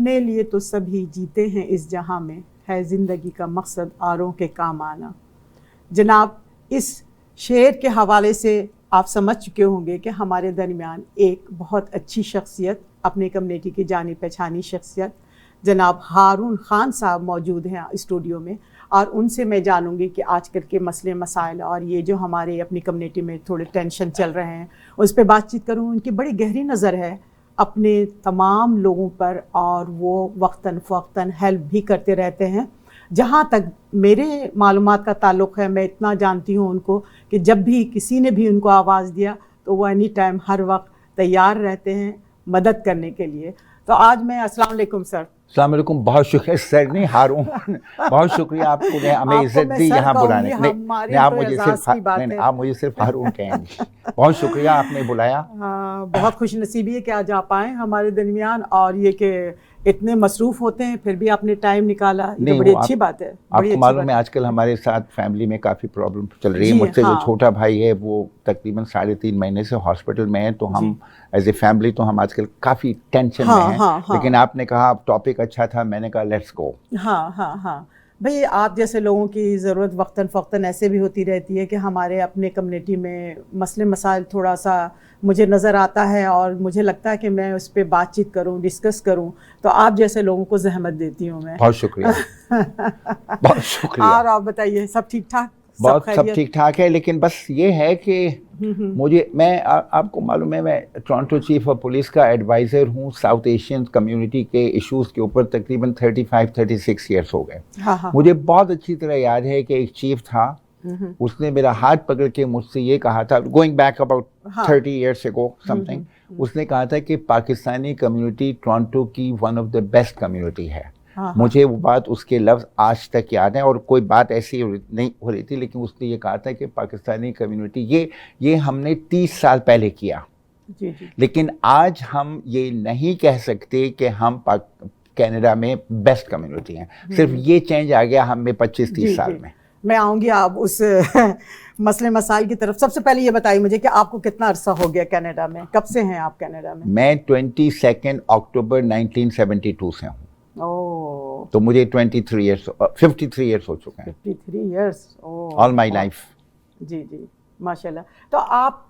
अपने लिए तो सभी जीते हैं इस जहां में, है ज़िंदगी का मकसद औरों के काम आना। जनाब, इस शेर के हवाले से आप समझ चुके होंगे कि हमारे दरमियान एक बहुत अच्छी शख्सियत, अपनी कम्युनिटी की जानी पहचानी शख्सियत जनाब हारून खान साहब मौजूद हैं स्टूडियो में, और उनसे मैं जानूंगी कि आजकल के मसले मसाइल और ये जो हमारे अपनी कम्युनिटी में थोड़े टेंशन चल रहे हैं उस पर बातचीत करूँ। उनकी बड़ी गहरी नज़र है अपने तमाम लोगों पर, और वो वक्तन फ़वक्तन हेल्प भी करते रहते हैं। जहाँ तक मेरे मालूमात का ताल्लुक़ है, मैं इतना जानती हूँ उनको कि जब भी किसी ने भी उनको आवाज़ दिया तो वो एनी टाइम हर वक्त तैयार रहते हैं मदद करने के लिए। तो आज मैं अस्सलाम वालेकुम सर। अस्सलाम वालेकुम, बहुत शुक्रिया सर, नहीं हारून बहुत शुक्रिया आपको ने हमें इज्जत दी यहाँ बुलाने। नहीं आप मुझे सिर्फ नहीं, आप मुझे सिर्फ हारून कहेंगे। बहुत शुक्रिया आपने बुलाया। बहुत खुशनसीबी है कि आज आप आए हमारे दरमियान, और ये कि इतने मसरूफ़ होते हैं फिर भी आपने टाइम निकाला, ये तो बड़ी अच्छी बात है। आपको मालूम है आजकल हमारे साथ फैमिली में काफ़ी प्रॉब्लम चल रही है। मुझसे जो छोटा भाई है वो तकरीबन 3.5 महीने से हॉस्पिटल में है, तो हम एज ए फैमिली तो हम आजकल काफ़ी टेंशन में हैं। लेकिन आपने कहा टॉपिक अच्छा था, मैंने कहा लेट्स गो। हाँ भाई, आप जैसे लोगों की ज़रूरत वक्तन फ़वक्तन ऐसे भी होती रहती है कि हमारे अपने कम्युनिटी में मसले मसाइल थोड़ा सा मुझे नज़र आता है और मुझे लगता है कि मैं उस पर बातचीत करूं, डिस्कस करूं, तो आप जैसे लोगों को जहमत देती हूं मैं। बहुत शुक्रिया बहुत शुक्रिया। और आप बताइए, सब ठीक ठाक? सब ठीक ठाक है, लेकिन बस ये है कि आपको मालूम है मैं टोरंटो चीफ ऑफ पुलिस का एडवाइज़र हूँ साउथ एशियन कम्युनिटी के इश्यूज़ के ऊपर। तकरीबन 35-36 ईयर्स हो गए। मुझे बहुत अच्छी तरह याद है कि एक चीफ था, उसने मेरा हाथ पकड़ के मुझसे ये कहा था, going back about 30 years ago something, उसने कहा था कि पाकिस्तानी कम्युनिटी टोरंटो की one of the best community है। मुझे वो बात, उसके लफ्ज़ आज तक याद है, और कोई बात ऐसी नहीं हो रही थी, लेकिन उसने ये कहा था कि पाकिस्तानी कम्युनिटी ये हमने 30 साल पहले किया। जी। लेकिन आज हम ये नहीं कह सकते कि हम कनाडा में बेस्ट कम्युनिटी हैं। सिर्फ ये चेंज आ गया हम में 25-30 साल में। मैं आऊँगी आप उस मसले मसाइल की तरफ। सबसे पहले ये बताइए मुझे कि आपको कितना अरसा हो गया कनाडा में, कब से हैं आप कनाडा में? मैं 22 अक्टूबर 1972 से हूँ। तो मुझे 53 ईयर्स हो चुके हैं। 53 ईयर्स, ऑल माई लाइफ। जी माशाल्लाह। तो आप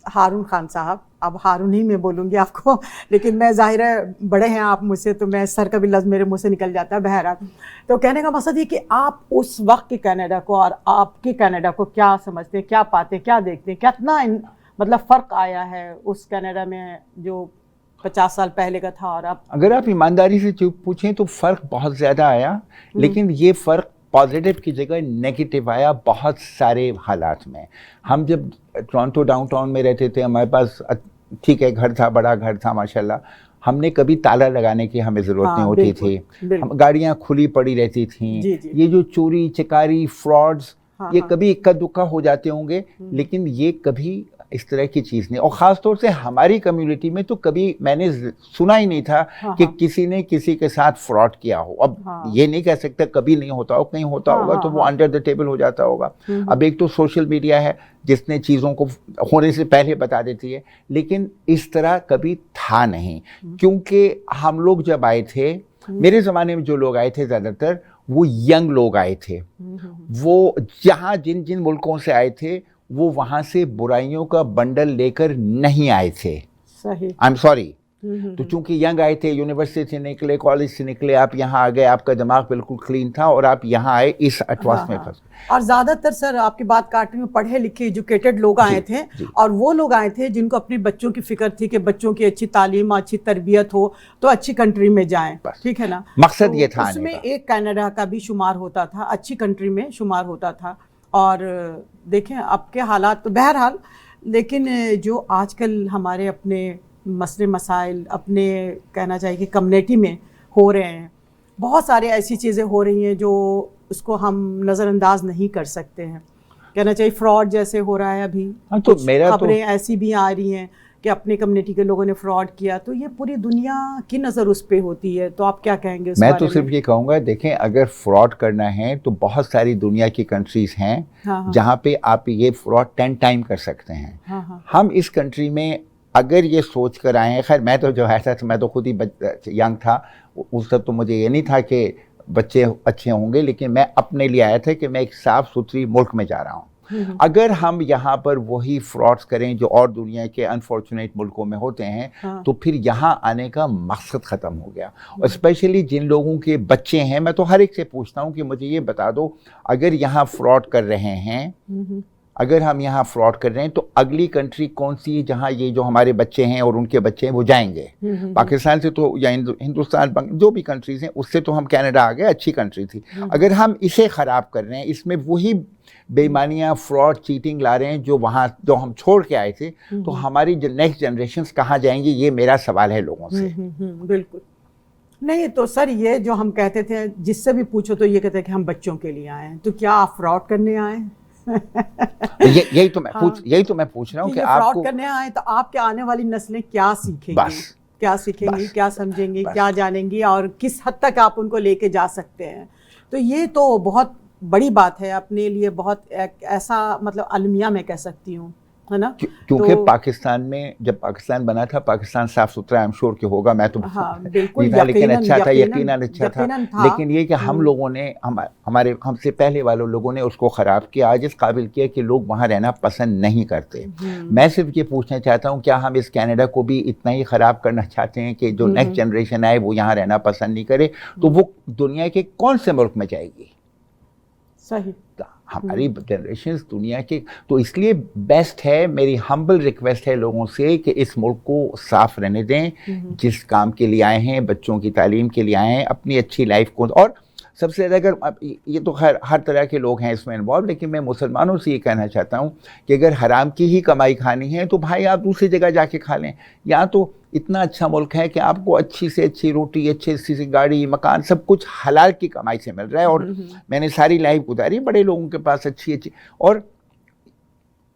हारून खान साहब, अब हारून ही मैं बोलूँगी आपको, लेकिन मैं ज़ाहिर है बड़े हैं आप मुझसे, तो मैं सर का भी लफ्ज़ मेरे मुंह से निकल जाता है। बहरहाल, तो कहने का मकसद ये कि आप उस वक्त के कनाडा को और आपके कनाडा को क्या समझते हैं, क्या पाते हैं, क्या देखते हैं, कितना मतलब फ़र्क आया है उस कनाडा में जो 50 साल पहले का था और अब? अगर आप ईमानदारी से पूछें तो फ़र्क बहुत ज़्यादा आया, लेकिन ये फ़र्क पॉजिटिव की जगह नेगेटिव आया बहुत सारे हालात में। हम जब टोरंटो डाउनटाउन में रहते थे, हमारे पास ठीक है घर था, बड़ा घर था माशाल्लाह, हमने कभी ताला लगाने की हमें ज़रूरत नहीं होती थी। हम गाड़ियाँ खुली पड़ी रहती थीं। ये जो चोरी चकारी फ्रॉड्स, ये कभी इक्का दुक्का हो जाते होंगे, लेकिन ये कभी इस तरह की चीज़ नहीं। और ख़ास तौर से हमारी कम्युनिटी में तो कभी मैंने सुना ही नहीं था कि किसी ने किसी के साथ फ्रॉड किया हो। अब ये नहीं कह सकता कभी नहीं होता हो, कहीं होता होगा तो वो अंडर द टेबल हो जाता होगा। अब एक तो सोशल मीडिया है जिसने चीज़ों को होने से पहले बता देती है, लेकिन इस तरह कभी था नहीं। क्योंकि हम लोग जब आए थे, मेरे ज़माने में जो लोग आए थे ज़्यादातर वो यंग लोग आए थे। वो जहाँ जिन मुल्कों से आए थे वो वहाँ से बुराइयों का बंडल लेकर नहीं आए थे। सही, आई एम सॉरी। तो चूंकि यंग आए थे, यूनिवर्सिटी से निकले, कॉलेज से निकले, आप यहाँ आ गए, आपका दिमाग बिल्कुल क्लीन था और आप यहाँ आए इस अटवास में फंस। और ज़्यादातर सर आपकी बात काटने में पढ़े लिखे एजुकेटेड लोग आए थे, और वो लोग आए थे जिनको अपने बच्चों की फिक्र थी कि बच्चों की अच्छी तालीम, अच्छी तरबियत हो तो अच्छी कंट्री में जाएं। ठीक है ना, मकसद ये था। उसमें एक कनाडा का भी शुमार होता था, अच्छी कंट्री में शुमार होता था। और देखें अब के हालात तो बहरहाल, लेकिन जो आजकल हमारे अपने मसले मसाइल अपने कहना चाहिए कि कम्युनिटी में हो रहे हैं, बहुत सारी ऐसी चीज़ें हो रही हैं जो उसको हम नज़रअंदाज नहीं कर सकते हैं। कहना चाहिए फ्रॉड जैसे हो रहा है अभी, तो मेरा खबरें ऐसी भी आ रही हैं कि अपने कम्युनिटी के लोगों ने फ्रॉड किया, तो ये पूरी दुनिया की नज़र उस पर होती है। तो आप क्या कहेंगे उस मैं बारे तो सिर्फ ये कहूँगा, देखें अगर फ्रॉड करना है तो बहुत सारी दुनिया की कंट्रीज़ हैं जहाँ पे आप ये फ्रॉड 10 टाइम कर सकते हैं। हम इस कंट्री में अगर ये सोच कर आए हैं, खैर मैं तो जो ऐसा था, मैं तो खुद ही यंग था, उस वक्त तो मुझे ये नहीं था कि बच्चे अच्छे होंगे, लेकिन मैं अपने लिए आया था कि मैं एक साफ सुथरी मुल्क में जा रहा हूँ। अगर हम यहाँ पर वही फ्रॉड्स करें जो और दुनिया के अनफॉर्चुनेट मुल्कों में होते हैं, हाँ। तो फिर यहाँ आने का मकसद ख़त्म हो गया। और स्पेशली जिन लोगों के बच्चे हैं, मैं तो हर एक से पूछता हूँ कि मुझे ये बता दो, अगर यहाँ फ्रॉड कर रहे हैं, अगर हम यहाँ फ्रॉड कर रहे हैं, तो अगली कंट्री कौन सी है जहाँ ये जो हमारे बच्चे हैं और उनके बच्चे हैं वो जाएंगे? पाकिस्तान से तो, या हिंदुस्तान, जो भी कंट्रीज हैं, उससे तो हम कनाडा आ गए, अच्छी कंट्री थी। अगर हम इसे ख़राब कर रहे हैं, इसमें वही बेईमानियाँ, फ्रॉड, चीटिंग ला रहे हैं जो वहाँ, जो हम छोड़ के आए थे, तो हमारी जो नेक्स्ट जनरेशन कहाँ जाएंगी? ये मेरा सवाल है लोगों से। बिल्कुल नहीं। तो सर, ये जो हम कहते थे, जिससे भी पूछो तो ये कहते हैं कि हम बच्चों के लिए आए हैं, तो क्या आप फ्रॉड करने आए हैं? यही तो मैं पूछ रहा हूँ कि आपको फ्रॉड करने आए तो आपके आने वाली नस्लें क्या सीखेंगी? क्या सीखेंगी, क्या समझेंगी, क्या जानेंगी, और किस हद तक आप उनको लेके जा सकते हैं? तो ये तो बहुत बड़ी बात है अपने लिए, बहुत ऐसा मतलब अलमिया मैं कह सकती हूँ, है ना? क्योंकि तो पाकिस्तान में, जब पाकिस्तान बना था, पाकिस्तान साफ सुथरा, आई एम श्योर कि होगा, मैं तो बिल्कुल नहीं था, लेकिन अच्छा था, यकीनन अच्छा था। लेकिन ये कि हम लोगों ने, हमारे हमसे पहले वालों लोगों ने उसको ख़राब किया, आज इस काबिल किया कि लोग वहाँ रहना पसंद नहीं करते। मैं सिर्फ ये पूछना चाहता हूँ, क्या हम इस कनाडा को भी इतना ही ख़राब करना चाहते हैं कि जो नेक्स्ट जनरेशन आए वो यहाँ रहना पसंद नहीं करे? तो वो दुनिया के कौन से मुल्क में जाएगी? सही। हमारी जनरेशन दुनिया के, तो इसलिए बेस्ट है, मेरी हम्बल रिक्वेस्ट है लोगों से कि इस मुल्क को साफ रहने दें। जिस काम के लिए आए हैं, बच्चों की तालीम के लिए आए हैं, अपनी अच्छी लाइफ को, और सबसे ज़्यादा अगर ये तो खैर हर तरह के लोग हैं इसमें इन्वॉल्व, लेकिन मैं मुसलमानों से ये कहना चाहता हूँ कि अगर हराम की ही कमाई खानी है तो भाई आप दूसरी जगह जाके खा लें। यहाँ तो इतना अच्छा मुल्क है कि आपको अच्छी से अच्छी रोटी, अच्छी सी गाड़ी, मकान, सब कुछ हलाल की कमाई से मिल रहा है। और मैंने सारी लाइफ गुजारी बड़े लोगों के पास अच्छी, और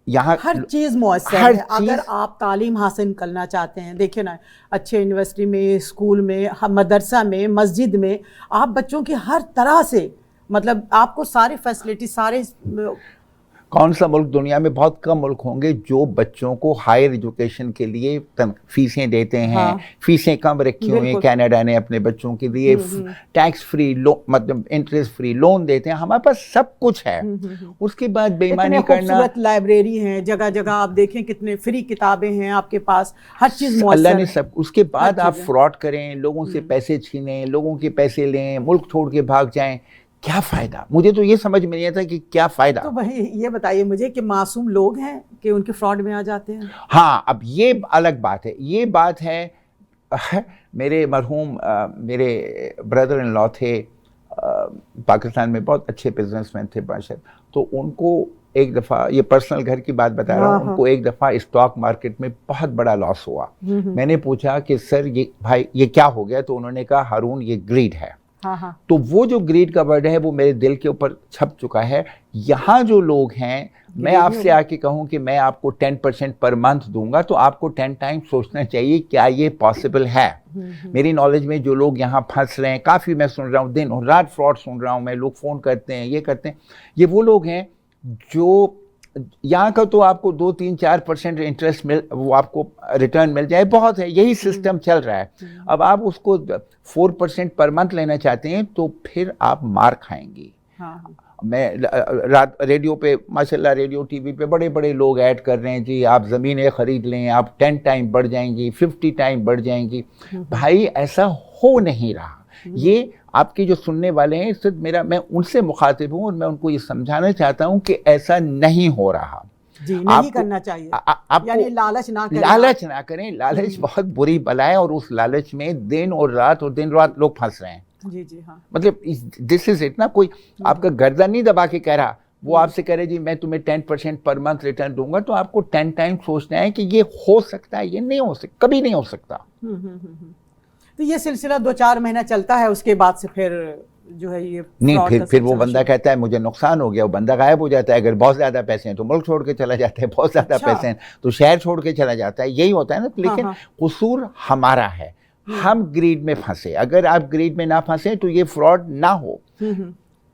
यहाँ हर चीज़ मुयस्सर है। अगर आप तालीम हासिल करना चाहते हैं, देखिए ना, अच्छे यूनिवर्सिटी में, स्कूल में, मदरसा में, मस्जिद में, आप बच्चों की हर तरह से, मतलब आपको सारी फैसिलिटी, सारे, कौन सा मुल्क, दुनिया में बहुत कम मुल्क होंगे जो बच्चों को हायर एजुकेशन के लिए फीसें देते हैं। हाँ। फीसें कम रखी हुई हैं। कनाडा ने अपने बच्चों के लिए टैक्स फ्री लोन, मतलब इंटरेस्ट फ्री लोन देते हैं। हमारे पास सब कुछ है। उसके बाद बेईमानी करना, लाइब्रेरी है, जगह जगह आप देखें कितने फ्री किताबें हैं आपके पास, हर चीज़ अल्लाह ने सब। उसके बाद आप फ्रॉड करें, लोगों से पैसे छीनें, लोगों के पैसे लें, मुल्क छोड़ के भाग जाएं, क्या फ़ायदा? मुझे तो ये समझ में नहीं आता कि क्या फ़ायदा। तो भाई ये बताइए मुझे कि मासूम लोग हैं कि उनके फ्रॉड में आ जाते हैं? हाँ, अब ये अलग बात है। ये बात है, मेरे मरहूम मेरे ब्रदर इन लॉ थे, पाकिस्तान में बहुत अच्छे बिजनेसमैन थे बादशाह, तो उनको एक दफ़ा, ये पर्सनल घर की बात बता रहा हूँ, उनको एक दफ़ा स्टॉक मार्केट में बहुत बड़ा लॉस हुआ। मैंने पूछा कि सर ये भाई ये क्या हो गया? तो उन्होंने कहा, हारून ये ग्रीड है। तो वो जो ग्रीड का वर्ड है वो मेरे दिल के ऊपर छप चुका है। यहाँ जो लोग हैं, मैं आपसे आके कहूँ कि मैं आपको 10% पर मंथ दूंगा, तो आपको 10 टाइम सोचना चाहिए क्या ये पॉसिबल है। मेरी नॉलेज में जो लोग यहाँ फंस रहे हैं, काफ़ी मैं सुन रहा हूँ, दिन और रात फ्रॉड सुन रहा हूँ मैं, लोग फ़ोन करते हैं, ये करते हैं, ये वो लोग हैं जो यहाँ का तो आपको 2-3-4% इंटरेस्ट वो आपको रिटर्न मिल जाए, बहुत है, यही सिस्टम चल रहा है। अब आप उसको 4% पर मंथ लेना चाहते हैं तो फिर आप मार खाएंगी। मैं रात रेडियो पे, माशाल्लाह रेडियो टीवी पे बड़े बड़े लोग ऐड कर रहे हैं, जी आप ज़मीनें ख़रीद लें, आप 10 टाइम बढ़ जाएंगी, 50 टाइम बढ़ जाएंगी। भाई ऐसा हो नहीं रहा। ये आपके जो सुनने वाले हैं, सिर्फ मैं उनसे मुखातिब हूँ और मैं उनको ये समझाना चाहता हूँ कि ऐसा नहीं हो रहा। जी, नहीं करना चाहिए। यानी लालच ना करें। लालच ना करें। लालच बहुत बुरी बला है और उस लालच में दिन और रात लोग फंस रहे हैं। जी जी हाँ। मतलब दिस इज इट ना, कोई आपका गर्दन नहीं दबा के कह रहा, वो आपसे कह रहे जी मैं तुम्हें 10% पर मंथ रिटर्न दूंगा, तो आपको 10 टाइम सोचना है कि ये हो सकता है, ये नहीं हो सकता, कभी नहीं हो सकता। तो ये सिलसिला 2-4 महीना चलता है, उसके बाद से फिर जो है ये नहीं, फिर वो बंदा कहता है मुझे नुकसान हो गया, वो बंदा गायब हो जाता है। अगर बहुत ज़्यादा पैसे हैं तो मुल्क छोड़ के चला जाता है, बहुत ज़्यादा पैसे हैं तो शहर छोड़ के चला जाता है, यही होता है ना। लेकिन कसूर हमारा है, हम ग्रीड में फंसे। अगर आप ग्रीड में ना फंसे तो ये फ्रॉड ना हो।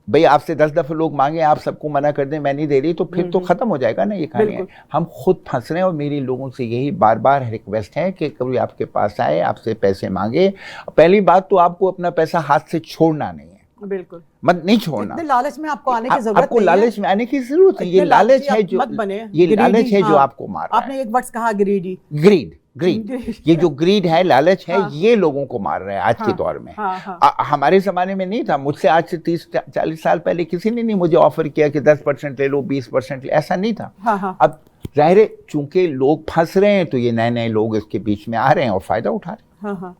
भाई आपसे 10 दफे लोग मांगे, आप सबको मना कर दें मैं नहीं दे रही, तो फिर तो खत्म हो जाएगा ना ये कहानी। बिल्कुल। हम खुद फंस रहे हैं और मेरी लोगों से यही बार बार रिक्वेस्ट है कि कभी आपके पास आए, आपसे पैसे मांगे, पहली बात तो आपको अपना पैसा हाथ से छोड़ना नहीं है, बिल्कुल मत नहीं छोड़ना। इतने लालच में आपको आने की जरूरत आपको नहीं लालच में आने की जरूरत है, ये इतने लालच लालची है आप जो मत बने। ये greedy, लालच है जो हाँ। आपको मार रहा है। आपने एक वर्ड कहा ग्रीडी, ग्रीड ग्रीड ये जो ग्रीड है, लालच है, हाँ। ये लोगों को मार रहा है आज के हाँ, दौर में। हाँ, हाँ। हमारे जमाने में नहीं था, मुझसे आज से 30-40 साल पहले किसी ने नहीं मुझे ऑफर किया कि 10% ले लो, 20% ले, ऐसा नहीं था। हाँ, हाँ। अब जाहिर है चूंकि लोग फंस रहे हैं तो ये नए नए लोग इसके बीच में आ रहे हैं और फायदा उठा रहे हैं। हाँ, हाँ।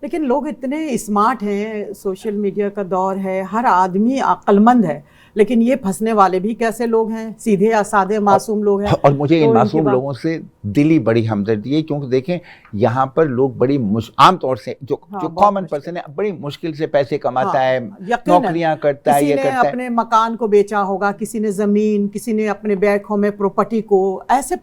लेकिन लोग इतने स्मार्ट हैं, सोशल मीडिया का दौर है, हर आदमी अक्लमंद है, लेकिन ये फंसने वाले भी कैसे लोग हैं, सीधे या सादे मासूम लोग हैं। और मुझे तो इन इनके मासूम लोगों से दिली बड़ी हमदर्दी है, क्योंकि देखें यहाँ पर लोग बड़ी आम तौर से जो हाँ, जो बहुत कॉमन मुश्किल। पर्सन है बड़ी मुश्किल से पैसे कमाता हाँ, है, यकीनन। नौकरियां करता है, किसी ये ने करता है। अपने मकान को बेचा होगा, किसी ने जमीन, किसी ने अपने बैकहोम में प्रॉपर्टी को, ऐसे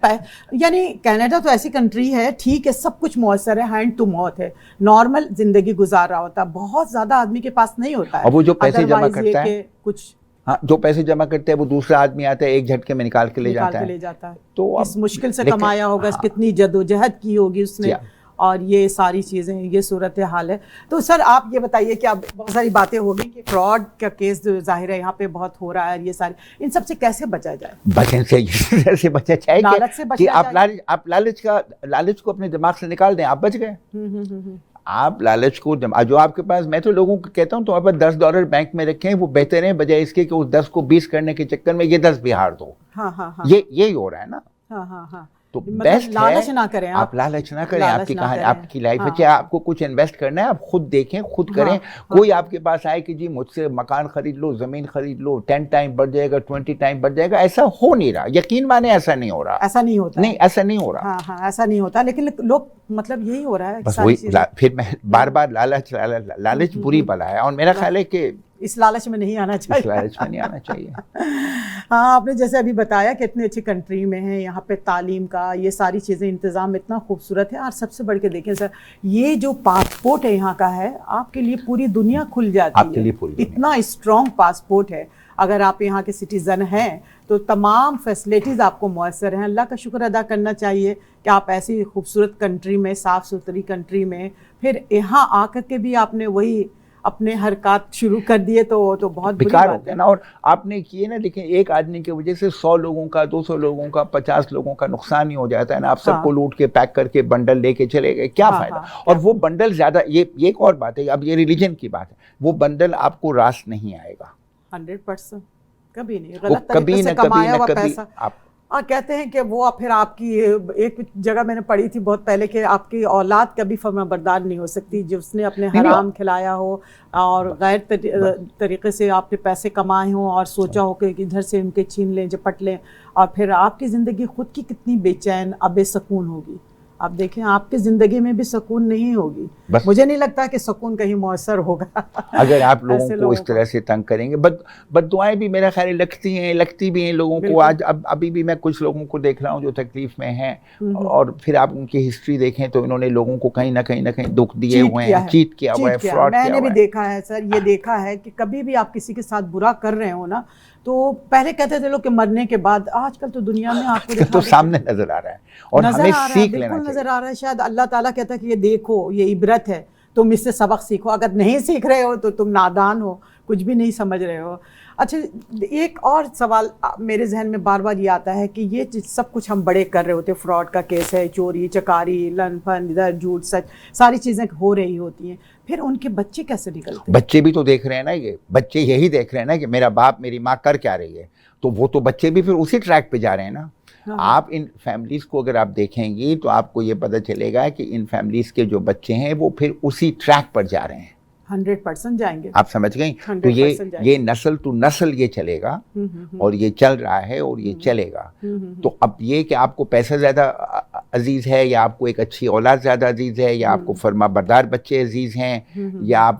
यानी कनाडा तो ऐसी कंट्री है, ठीक है सब कुछ मौसर है, हैंड टू माउथ है, नॉर्मल जिंदगी गुजार रहा होता है, बहुत ज्यादा आदमी के पास नहीं होता है। और वो जो पैसे जमा Otherwise ये करता है, कि कुछ हाँ जो पैसे जमा करते हैं वो दूसरा आदमी आता है, एक झटके में निकाल के ले जाता है। तो तो इस मुश्किल से लेकिन- कमाया होगा, हाँ। कितनी जद्दोजहद की होगी उसने, क्या? और ये सारी चीज़ें, ये सूरत हाल है। तो सर आप ये बताइए कि अब बहुत सारी बातें हो गई कि फ्रॉड का केस जो जाहिर है यहाँ पे बहुत हो रहा है, ये सारी, इन सब से कैसे बचा जाए? बचने से से बचा चाहे लालच से कि बचना आप लालच को अपने दिमाग से निकाल दें, आप बच गए। आप लालच को जो आपके पास, मैं तो लोगों को कहता हूँ तुम्हारे पास $10 बैंक में रखे हैं, वो बेहतर है बजाय इसके कि उस 10 को 20 करने के चक्कर में ये 10 भी हार दो। हाँ, हाँ, हाँ। यही हो रहा है ना। हाँ, हाँ, हाँ। तो मतलब बेस्ट लालच है ना करें आप लालच ना करें, लालच आपकी ना कहानी, करें। आपकी लाइफ है, हाँ। चाहे आपको कुछ इन्वेस्ट करना है आप खुद देखें, खुद करें। हाँ। कोई आपके पास आए कि जी मुझसे मकान खरीद लो, जमीन खरीद लो, 10 टाइम बढ़ जाएगा, 20 टाइम बढ़ जाएगा, ऐसा हो नहीं रहा। यकीन माने ऐसा नहीं हो रहा, ऐसा नहीं होता नहीं ऐसा नहीं हो रहा। हाँ, हाँ, ऐसा नहीं होता, लेकिन लोग मतलब यही हो रहा है बस सारी वही चीज़ें। फिर मैं बार बार लालच बुरी बला है, और मेरा ख्याल है कि इस लालच में नहीं आना इस चाहिए। लालच में नहीं आना चाहिए। हाँ, आपने जैसे अभी बताया कि इतनी अच्छी कंट्री में है, यहाँ पे तालीम का ये सारी चीज़ें, इंतज़ाम इतना खूबसूरत है। और सबसे बढ़ के देखें सर, ये जो पासपोर्ट है यहाँ का है, आपके लिए पूरी दुनिया खुल जाती है। आपके लिए पूरी दुनिया। इतना स्ट्रॉन्ग पासपोर्ट है, अगर आप यहाँ के सिटीज़न हैं तो तमाम फैसिलिटीज़ आपको मुयसर हैं। अल्लाह का शुक्र अदा करना चाहिए कि आप ऐसी खूबसूरत कंट्री में, साफ़ सुथरी कंट्री में, फिर यहाँ आकर के भी आपने वही अपने हरकत शुरू कर दिए, तो बहुत बुरी बेकार हो बात गया है ना। और आपने किए ना, देखिए एक आदमी की वजह से 100 लोगों का, 200 लोगों का, 50 लोगों का नुकसान ही हो जाता है ना। आप सबको हाँ। लूट के पैक करके बंडल लेके चले गए, क्या हाँ, फायदा। हाँ, और वो बंडल ज्यादा, ये एक और बात है, अब ये रिलीजन की बात है, वो बंडल आपको रास नहीं आएगा 100%, कभी नहीं। वो गलत कभी तरीके से न कभी कमाया न हुआ कभी पैसा। आप और कहते हैं कि वो फिर आपकी, एक जगह मैंने पढ़ी थी बहुत पहले कि आपकी औलाद कभी फर्माबरदार नहीं हो सकती, जो उसने अपने हराम खिलाया हो और गैर तरीके से आपने पैसे कमाए हों और सोचा हो कि इधर से उनके छीन लें, झपट लें, और फिर आपकी ज़िंदगी खुद की कितनी बेचैन, बेसकून होगी। आप देखें आपकी ज़िंदगी में भी सुकून नहीं होगी। मुझे नहीं लगता कि सुकून कहीं मौसर होगा अगर आप लोगों को इस तरह से तंग करेंगे। बद्दुआएं भी मेरा ख्याल लगती भी हैं लोगों को। आज अभी भी मैं कुछ लोगों को देख रहा हूँ जो तकलीफ में हैं, और फिर आप उनकी हिस्ट्री देखें तो इन्होंने लोगों को कहीं ना कहीं दुख दिए हुए हैं, चीट किया हुआ है, फ्रॉड किया हुआ है। मैंने भी देखा है सर, ये देखा है कि कभी भी आप किसी के साथ बुरा कर रहे हो ना, तो पहले कहते थे लोग कि मरने के बाद, आजकल तो दुनिया में आपको तो सामने नजर आ रहा है, और हमें सीख लेना चाहिए। नजर आ रहा है। शायद अल्लाह ताला कहता है कि ये देखो, ये इबरत है, तुम इससे सबक सीखो। अगर नहीं सीख रहे हो तो तुम नादान हो, कुछ भी नहीं समझ रहे हो। अच्छा, एक और सवाल मेरे जहन में बार बार ये आता है कि ये सब कुछ हम बड़े कर रहे होते, फ्रॉड का केस है, चोरी चकारी, लन फन, इधर झूठ सच, सारी चीज़ें हो रही होती हैं, फिर उनके बच्चे कैसे निकलते हैं? बच्चे भी तो देख रहे हैं ना, ये बच्चे यही देख रहे हैं ना कि मेरा बाप मेरी माँ कर क्या रही है, तो वो तो बच्चे भी फिर उसी ट्रैक पे जा रहे हैं ना। हाँ। आप इन फैमिलीज़ को अगर आप देखेंगी तो आपको ये पता चलेगा कि इन फैमिलीज़ के जो बच्चे हैं वो फिर उसी ट्रैक पर जा रहे हैं। 100% जाएंगे। आप समझ गई? तो ये नस्ल टू नस्ल ये चलेगा, और ये चल रहा है और ये चलेगा। तो अब ये कि आपको पैसा ज़्यादा अजीज़ है, या आपको एक अच्छी औलाद ज़्यादा अजीज़ है, या आपको फर्माबरदार बच्चे अजीज़ हैं, या आप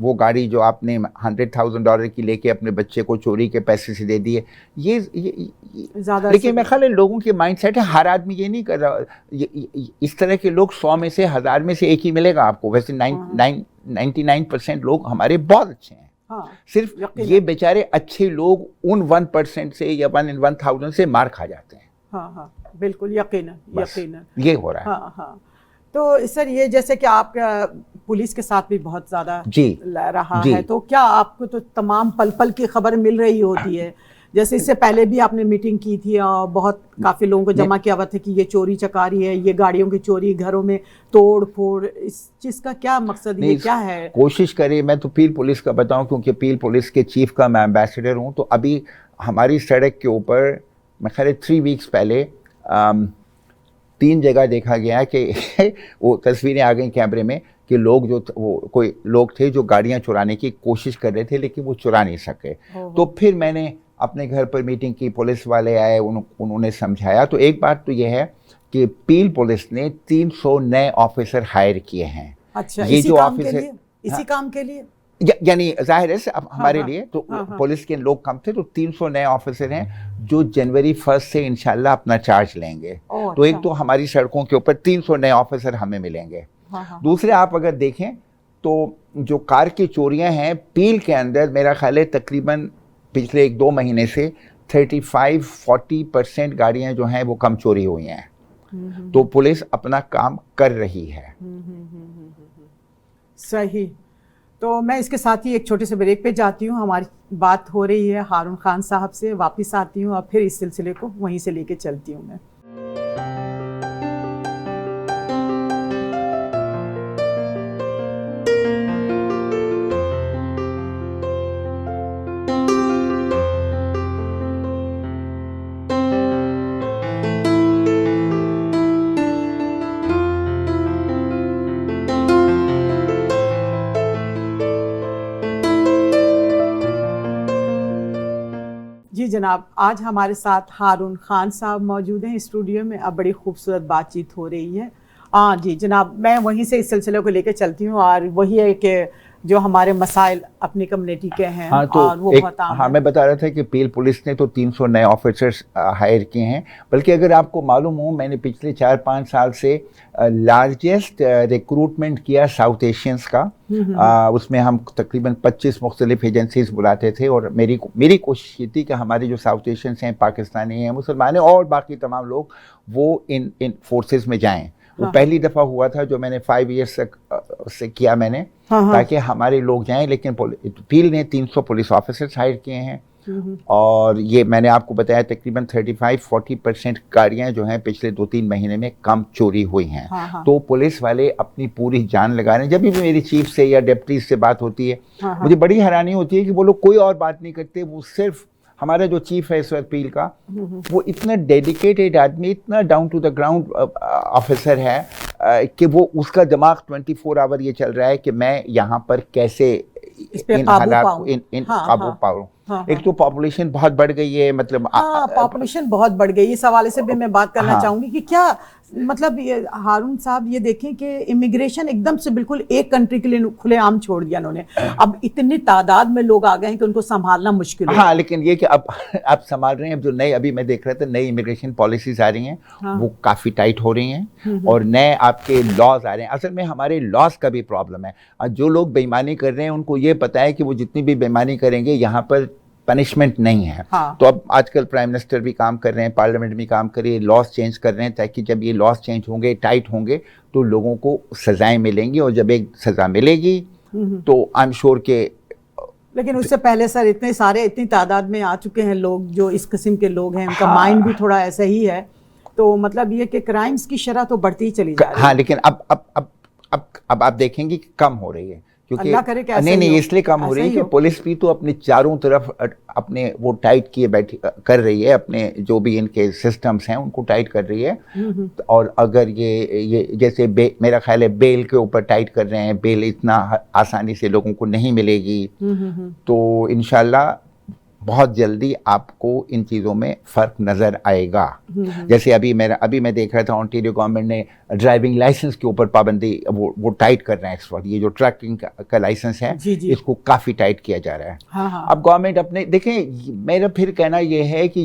वो गाड़ी जो आपने $100,000 की लेके अपने बच्चे को चोरी के पैसे से दे दी है, ये ज़्यादा। लेकिन मैं ख्याल है लोगों के माइंडसेट है, हर आदमी ये नहीं कर रहा। इस तरह के लोग 100 में से 1000 में से एक ही मिलेगा आपको। वैसे 99% लोग हमारे बहुत अच्छे हैं। हाँ, सिर्फ यकीनन। ये बेचारे अच्छे लोग उन 1% से या 1 in 1000 से मार खा जाते हैं। हाँ हाँ, बिल्कुल, यकीनन बस यकीनन। ये हो रहा है। हाँ हाँ। तो सर, ये जैसे कि आप पुलिस के साथ भी बहुत ज़्यादा जी रहा जी है, तो क्या आपको तो तमाम पल पल की खबर मिल रही होती है? जैसे इससे पहले भी आपने मीटिंग की थी और बहुत काफ़ी लोगों को जमा किया हुआ था कि ये चोरी चकारी है, ये गाड़ियों की चोरी, घरों में तोड़ फोड़, इस चीज़ का क्या मकसद, ये नहीं, क्या है? कोशिश करें। मैं तो पील पुलिस का बताऊं क्योंकि पील पुलिस के चीफ का मैं एम्बेसडर हूं। तो अभी हमारी सड़क के ऊपर मैं ख्याल 3 वीक्स पहले 3 जगह देखा गया कि वो तस्वीरें आ गई कैमरे में कि लोग जो वो कोई लोग थे जो गाड़ियां चुराने की कोशिश कर रहे थे लेकिन वो चुरा नहीं सके। तो फिर मैंने अपने घर पर मीटिंग की, पुलिस वाले आए, उन्होंने समझाया। तो एक बात तो यह है कि पील पुलिस ने 300 नए ऑफिसर हायर किए हैं। अच्छा, ये इसी जो काम के ऑफिसर, लिए, इसी काम के लिए? यानी जाहिर है अब हमारे हाँ, लिए तो हाँ, हाँ। पुलिस के लोग कम थे, तो 300 नए ऑफिसर हैं जो जनवरी 1 से इंशाल्लाह अपना चार्ज लेंगे। ओह, तो एक अच्छा। तो हमारी सड़कों के ऊपर 300 नए ऑफिसर हमें मिलेंगे। हाँ हाँ। दूसरे, आप अगर देखें तो जो कार की चोरियां हैं पील के अंदर, मेरा ख्याल है तकरीबन पिछले 1-2 महीने से 35-40% गाड़ियां जो हैं वो कम चोरी हुई हैं। तो पुलिस अपना काम कर रही है। सही। तो मैं इसके साथ ही एक छोटे से ब्रेक पे जाती हूँ। हमारी बात हो रही है हारून खान साहब से, वापस आती हूँ और फिर इस सिलसिले को वहीं से लेके चलती हूँ मैं। जी जनाब, आज हमारे साथ हारून खान साहब मौजूद हैं स्टूडियो में। अब बड़ी खूबसूरत बातचीत हो रही है। हाँ जी जनाब, मैं वहीं से इस सिलसिले को लेकर चलती हूँ और वही है कि जो हमारे मसाइल अपनी कम्युनिटी के हैं, हाँ, तो और वो बहुत आम हाँ, है। मैं बता रहा था कि पील पुलिस ने तो 300 नए ऑफिसर्स हायर किए हैं। बल्कि अगर आपको मालूम हो, मैंने पिछले 4-5 साल से लार्जेस्ट रिक्रूटमेंट किया साउथ एशियंस का। उसमें हम तकरीबन 25 मुख्तलिफ एजेंसीज बुलाते थे और मेरी कोशिश ये थी कि हमारे जो साउथ एशियंस हैं, पाकिस्तानी हैं, मुसलमान हैं और बाकी तमाम लोग वो इन फोर्सेस में जाएं। वो पहली दफ़ा हुआ था जो मैंने 5 ईयर्स से किया मैंने, ताकि हमारे लोग जाएं। लेकिन पील ने 300 पुलिस ऑफिसर्स हायर किए हैं और ये मैंने आपको बताया तकरीबन 35-40% गाड़ियां जो हैं पिछले 2-3 महीने में कम चोरी हुई हैं। तो पुलिस वाले अपनी पूरी जान लगा रहे हैं। जब भी मेरी चीफ से या डिप्टी से बात होती है, मुझे बड़ी हैरानी होती है कि वो लोग कोई और बात नहीं करते, वो सिर्फ हमारा जो चीफ है इस वक्त पील का, वो इतना डेडिकेटेड आदमी, इतना down to the ground officer है कि वो उसका दिमाग 24 आवर ये चल रहा है कि मैं यहाँ पर कैसे इन हालात को काबू पाऊँ। एक तो पॉपुलेशन बहुत बढ़ गई है, मतलब पॉपुलेशन बहुत बढ़ गई। इस हवाले से भी मैं बात करना चाहूंगी कि क्या मतलब ये हारून साहब, ये देखें कि इमिग्रेशन एकदम से बिल्कुल एक कंट्री के लिए खुलेआम छोड़ दिया उन्होंने। अब इतनी तादाद में लोग आ गए हैं कि उनको संभालना मुश्किल है। हाँ, लेकिन ये कि अब आप संभाल रहे हैं। अब जो नई, अभी मैं देख रहा था, नई इमिग्रेशन पॉलिसीज आ रही हैं, वो काफ़ी टाइट हो रही हैं और नए आपके लॉज आ रहे हैं। असल में हमारे लॉज का भी प्रॉब्लम है। जो लोग बेईमानी कर रहे हैं उनको ये पता है कि वो जितनी भी बेईमानी करेंगे यहाँ पर पनिशमेंट नहीं है। तो अब आजकल प्राइम मिनिस्टर भी काम कर रहे हैं, पार्लियामेंट भी काम कर रही है, लॉज चेंज कर रहे हैं, ताकि जब ये लॉज चेंज होंगे, टाइट होंगे, तो लोगों को सजाएं मिलेंगी। और जब एक सजा मिलेगी तो आई एम श्योर के। लेकिन उससे पहले सर इतनी तादाद में आ चुके हैं लोग जो इस किस्म के लोग हैं, उनका माइंड भी थोड़ा ऐसा ही है। तो मतलब ये कि क्राइम्स की शरह तो बढ़ती ही चली जा रही है। हाँ, लेकिन अब आप देखेंगे कि कम हो रही है, क्योंकि नहीं इसलिए कम हो रही है कि पुलिस भी तो अपने चारों तरफ अपने वो टाइट किए बैठी कर रही है, अपने जो भी इनके सिस्टम्स हैं उनको टाइट कर रही है। और अगर ये जैसे मेरा ख्याल है बेल के ऊपर टाइट कर रहे हैं, बेल इतना आसानी से लोगों को नहीं मिलेगी। तो इंशाल्लाह बहुत जल्दी आपको इन चीज़ों में फ़र्क नज़र आएगा। जैसे अभी मैं देख रहा था, ओंटारियो गवर्नमेंट ने ड्राइविंग लाइसेंस के ऊपर पाबंदी वो टाइट कर रहे हैं इस वक्त। ये जो ट्रकिंग का लाइसेंस है, इसको काफ़ी टाइट किया जा रहा है। अब गवर्नमेंट अपने देखें, मेरा फिर कहना ये है कि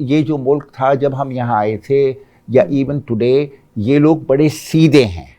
ये जो मुल्क था जब हम यहाँ आए थे, या इवन टुडे, ये लोग बड़े सीधे हैं।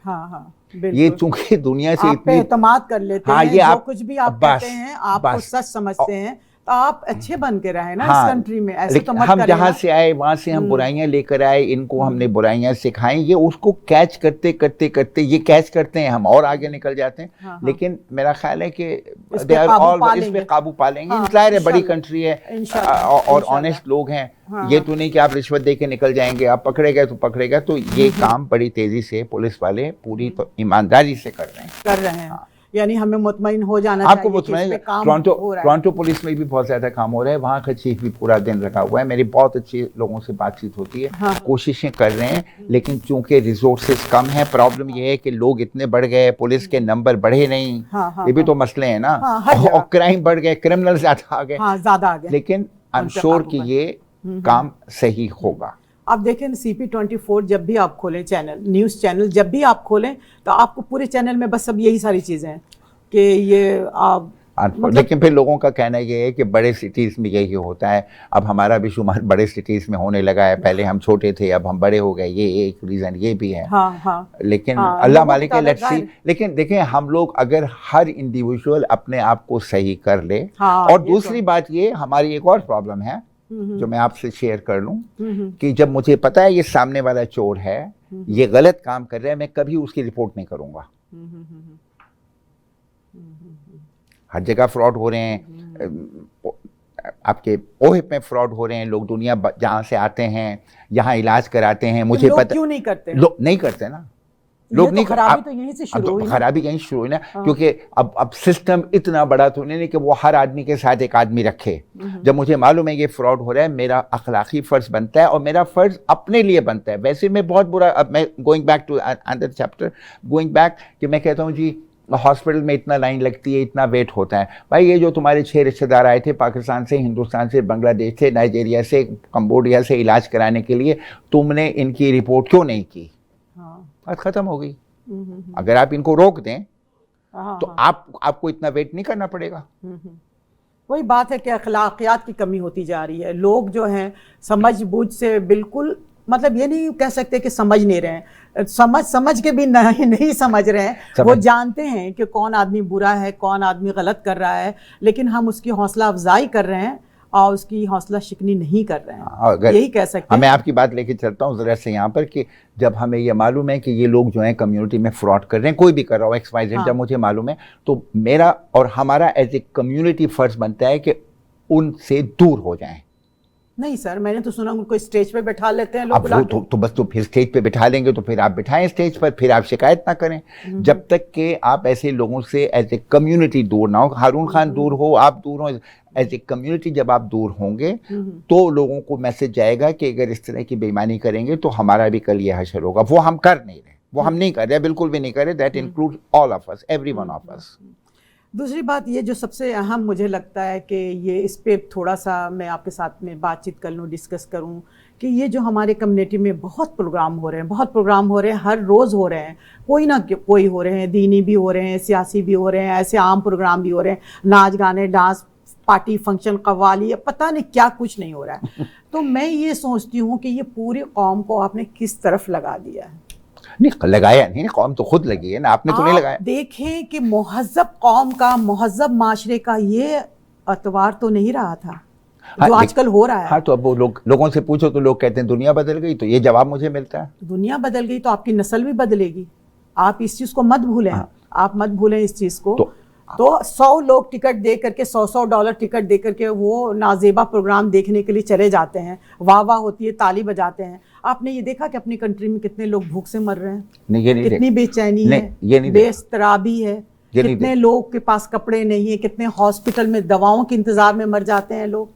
बिल्कुल। ये चूंकि दुनिया से आप पे इतनी एतमाद कर लेते हाँ, हैं, ये जो आप कुछ भी आप बस कहते हैं आपको बस सच समझते हैं, तो आप अच्छे बन के रहे ना इस हाँ, कंट्री में, ऐसे तो लेकिन मत हम करें जहाँ ना। से आए वहां से हम बुराइयां लेकर आए, इनको हमने बुराइयां सिखाई, ये उसको कैच करते करते करते ये कैच करते हैं, हम और आगे निकल जाते हैं। हाँ, हाँ। लेकिन मेरा ख्याल है कि इस दे पे आर काबू ऑल पा इस पे लेंगे। काबू पा लेंगे। हाँ, जाहिर है बड़ी इंशाल्लाह, कंट्री है इंशाल्लाह, और इंशाल्लाह। ऑनेस्ट लोग हैं। हाँ, ये हाँ। तो नहीं कि आप रिश्वत दे के निकल जाएंगे, आप पकड़े गए तो पकड़े गए। तो ये काम बड़ी तेजी से पुलिस वाले पूरी ईमानदारी से कर रहे हैं। कर रहे हैं, यानी हमें मुतमईन हो जाना आपको चाहिए कि इस मुतमईन पे काम टोरंटो हो रहा है। टोरंटो पुलिस में भी बहुत ज्यादा काम हो रहा है, वहाँ का चीफ भी पूरा दिन लगा हुआ है, मेरी बहुत अच्छी लोगों से बातचीत होती है। हाँ। कोशिशें कर रहे हैं, लेकिन चूंकि रिसोर्सेज कम है, प्रॉब्लम ये है कि लोग इतने बढ़ गए, पुलिस के नंबर बढ़े नहीं। हाँ, हाँ, ये भी हाँ। तो मसले हैं ना। हाँ, हर जगह। और क्राइम बढ़ गए, क्रिमिनल ज्यादा आ गए। हाँ, ज्यादा आ गए। लेकिन आई एम उन पे श्योर काबू कि पर। ये काम सही होगा। आप देखें CP24 जब भी आप खोलें चैनल, न्यूज़ चैनल जब भी आप खोलें, तो आपको पूरे चैनल में बस सब यही सारी चीज़ें हैं कि ये आप लेकिन फिर लोगों का कहना ये है कि बड़े सिटीज में यही होता है। अब हमारा भी शुमार बड़े सिटीज में होने लगा है, पहले हम छोटे थे अब हम बड़े हो गए, ये एक रीजन ये भी है। हाँ, हाँ। लेकिन हाँ, अल्लाह लोगों की मालिक है, लेट्स तादाद सी। लेकिन देखें, हम लोग अगर हर इंडिविजुअल अपने आप को सही कर ले। हाँ, और ये दूसरी बात ये, हमारी एक और प्रॉब्लम है जो मैं आपसे शेयर कर लूं, हम्म, कि जब मुझे पता है ये सामने वाला चोर है, ये गलत काम कर रहा है, मैं कभी उसकी रिपोर्ट नहीं करूंगा। हर जगह फ्रॉड हो रहे हैं, आपके ओहिप में फ्रॉड हो रहे हैं, लोग दुनिया जहाँ से आते हैं यहाँ इलाज कराते हैं। मुझे लोग पता क्यों नहीं करते? लोग नहीं करते ना, लोग ये नहीं तो खराबी तो यहीं से शुरू हुई ना। खराबी यहीं शुरू हुई ना, क्योंकि अब सिस्टम इतना बड़ा तो नहीं कि वो हर आदमी के साथ एक आदमी रखे। जब मुझे मालूम है ये फ्रॉड हो रहा है, मेरा अखलाकी फर्ज बनता है और मेरा फर्ज अपने लिए बनता है। वैसे मैं बहुत बुरा, अब मैं going back to another chapter, going back कि मैं कहता हूँ जी हॉस्पिटल में इतना लाइन लगती है, इतना वेट होता है। भाई ये जो तुम्हारे 6 रिश्तेदार आए थे पाकिस्तान से, हिंदुस्तान से, बांग्लादेश से, नाइजीरिया से, कंबोडिया से इलाज कराने के लिए, तुमने इनकी रिपोर्ट क्यों नहीं की? बात खत्म हो गई। अगर आप इनको रोक दें तो आपको इतना वेट नहीं करना पड़ेगा। वही बात है कि अखलाकियात की कमी होती जा रही है। लोग जो हैं समझ बूझ से बिल्कुल, मतलब ये नहीं कह सकते कि समझ नहीं रहे हैं, समझ के भी नहीं समझ रहे हैं। वो जानते हैं कि कौन आदमी बुरा है, कौन आदमी गलत कर रहा है, लेकिन हम उसकी हौसला अफजाई कर रहे हैं और उसकी हौसला शिकनी नहीं कर रहे हैं, यही कह सकते हैं। मैं आपकी बात लेके चलता हूँ जरा से यहाँ पर कि जब हमें ये मालूम है कि ये लोग जो हैं कम्युनिटी में फ्रॉड कर रहे हैं, कोई भी कर रहा हो XYZ, जब मुझे मालूम है तो मेरा और हमारा एज ए कम्युनिटी फर्ज बनता है कि उनसे दूर हो जाएं। नहीं सर, मैंने तो सुना उनको स्टेज पे बैठा लेते हैं लोग। अब तो बस तो फिर स्टेज पे बैठा लेंगे तो फिर आप बिठाएं स्टेज पर, फिर आप शिकायत ना करें। जब तक कि आप ऐसे लोगों से एज ए कम्युनिटी दूर ना हो, हारून खान दूर हो, आप दूर हो, एज ए कम्युनिटी जब आप दूर होंगे तो लोगों को मैसेज जाएगा कि अगर इस तरह की बेईमानी करेंगे तो हमारा भी कल ये हशर होगा। वो हम कर नहीं रहे, वो हम नहीं कर रहे, बिल्कुल भी नहीं कर रहे। That includes all of us, every one of us. दूसरी बात ये जो सबसे अहम मुझे लगता है कि ये इस पे थोड़ा सा मैं आपके साथ में बातचीत कर लूँ, डिस्कस करूँ कि ये जो हमारे कम्युनिटी में बहुत प्रोग्राम हो रहे हैं, बहुत प्रोग्राम हो रहे हैं, हर रोज़ हो रहे हैं, कोई ना कोई हो रहे हैं, दीनी भी हो रहे हैं, सियासी भी हो रहे हैं, ऐसे आम प्रोग्राम भी हो रहे हैं, नाच गाने, डांस, पार्टी, फंक्शन, कव्वाली, पता नहीं क्या कुछ नहीं हो रहा है। तो मैं ये सोचती हूँ कि ये पूरी कौम को आपने किस तरफ लगा दिया है? नहीं लगाया नहीं, कौम तो खुद लगी है ना, आपने तो नहीं लगाया। देखें कि मुहज़्ज़ब कौम का, मुहज़्ज़ब माशरे का ये अतवार तो नहीं रहा था जो आजकल हो रहा है। हाँ, तो अब वो लोगों से पूछो तो लोग कहते हैं दुनिया बदल गई, तो ये जवाब मुझे मिलता है। दुनिया बदल गई तो आपकी नस्ल भी बदलेगी। आप इस चीज़ को मत भूलें। आप मत भूलें इस चीज़ को। तो 100 लोग टिकट दे करके, $100 टिकट दे करके वो नाजेबा प्रोग्राम देखने के लिए चले जाते हैं, वाह वाह होती है, ताली बजाते हैं। आपने ये देखा कि अपनी कंट्री में कितने लोग भूख से मर रहे हैं? नहीं, ये नहीं, कितनी बेचैनी है, बेस्तराबी है, कितने लोग के पास कपड़े नहीं है, कितने हॉस्पिटल में दवाओं के इंतजार में मर जाते हैं लोग।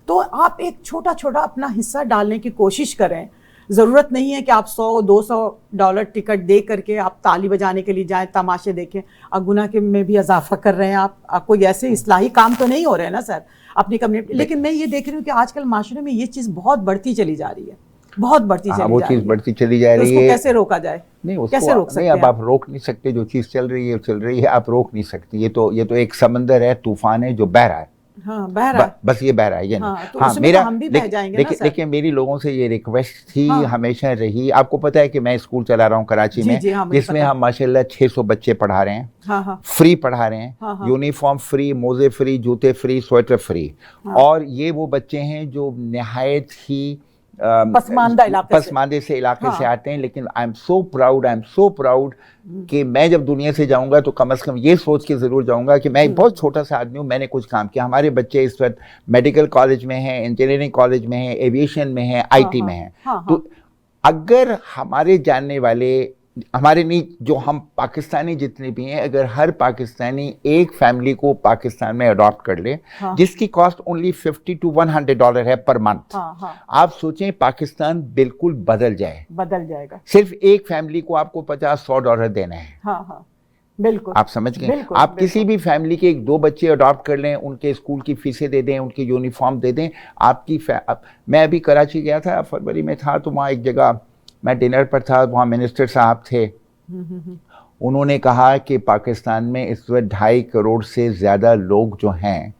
तो आप एक छोटा छोटा अपना हिस्सा डालने की कोशिश करें। ज़रूरत नहीं है कि आप $100-200 टिकट दे करके आप ताली बजाने के लिए जाएं, तमाशे देखें। अब गुनाह के में भी इजाफा कर रहे हैं आप कोई ऐसे इस्लाही काम तो नहीं हो रहे हैं ना सर अपनी कम्युनिटी। लेकिन मैं ये देख रही हूँ कि आजकल माशरे में ये चीज़ बहुत बढ़ती चली जा रही है, बहुत बढ़ती चली जा रही है। वो चीज़ बढ़ती चली जा रही है, कैसे रोका जाए? नहीं, उसको कैसे रोक सकते हैं? अब आप रोक नहीं सकते, जो चीज़ चल रही है आप रोक नहीं सकती। ये तो एक समंदर है, तूफान है जो बह रहा है, हाँ, बह रहा है। बस ये बह रहा है ये नहीं। हाँ, तो हाँ, उसमें मेरा तो हम भी बह जाएंगे ना सर। देखिए मेरी लोगों से ये रिक्वेस्ट थी, हाँ। हमेशा रही। आपको पता है कि मैं स्कूल चला रहा हूँ कराची जी में, जी, हाँ मुझे जिसमें पता। हम माशाल्लाह 600 बच्चे पढ़ा रहे हैं, हाँ हाँ फ्री पढ़ा रहे हैं, हाँ हाँ। यूनिफॉर्म फ्री, मोजे फ्री, जूते फ्री, स्वेटर फ्री। हाँ। और ये वो बच्चे हैं जो निहायत ही पसमानदा इलाके से। पसमानदे से इलाके हाँ। से आते हैं। लेकिन आई एम सो प्राउड कि मैं जब दुनिया से जाऊंगा तो कम से कम ये सोच के जरूर जाऊंगा कि मैं एक बहुत छोटा सा आदमी हूँ, मैंने कुछ काम किया। हमारे बच्चे इस वक्त मेडिकल कॉलेज में हैं, इंजीनियरिंग कॉलेज में हैं, एविएशन में हैं, आईटी में हैं। हाँ, तो अगर हमारे जानने वाले, हमारे नहीं, जो हम पाकिस्तानी जितने भी हैं, अगर हर पाकिस्तानी एक फैमिली को पाकिस्तान में अडॉप्ट कर ले, हाँ। जिसकी कॉस्ट ओनली $50 to $100 है पर मंथ, हाँ हाँ, आप सोचें पाकिस्तान बिल्कुल बदल जाए। बदल जाएगा। सिर्फ एक फैमिली को आपको $50-100 देना है। हाँ हाँ, बिल्कुल। आप समझ गए। बिल्कुल, आप बिल्कुल। किसी भी फैमिली के 1-2 बच्चे अडॉप्ट कर लें, उनके स्कूल की फीसें दे दें, उनकी यूनिफॉर्म दे दें, आपकी मैं अभी कराची गया था, फरवरी में था, तो वहाँ एक जगह मैं डिनर पर था, वहाँ मिनिस्टर साहब थे। उन्होंने कहा कि पाकिस्तान में इस वक्त 2.5 करोड़ से ज़्यादा लोग जो हैं,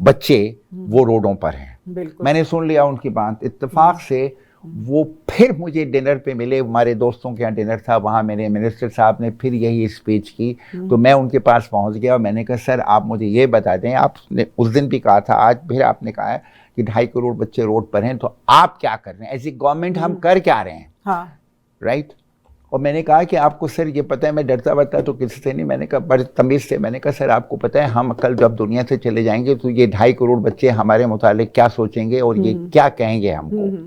बच्चे, वो रोडों पर हैं। मैंने सुन लिया उनकी बात, इत्तेफाक से वो फिर मुझे डिनर पे मिले, हमारे दोस्तों के यहाँ डिनर था, वहाँ मेरे मिनिस्टर साहब ने फिर यही स्पीच की। तो मैं उनके पास पहुँच गया और मैंने कहा सर आप मुझे ये बता दें, आपने उस दिन भी कहा था, आज फिर आपने कहा है कि 2.5 करोड़ बच्चे रोड पर हैं, तो आप क्या कर रहे हैं एज ए गवर्नमेंट, हम कर क्या रहे हैं? हाँ। राइट। और मैंने कहा कि आपको सर ये पता है, मैं डरता वरता तो किसी से नहीं, मैंने कहा बड़े तमीज़ से, मैंने कहा सर आपको पता है हम कल जब दुनिया से चले जाएंगे तो ये 2.5 करोड़ बच्चे हमारे मुतालिक क्या सोचेंगे और ये क्या कहेंगे हमको।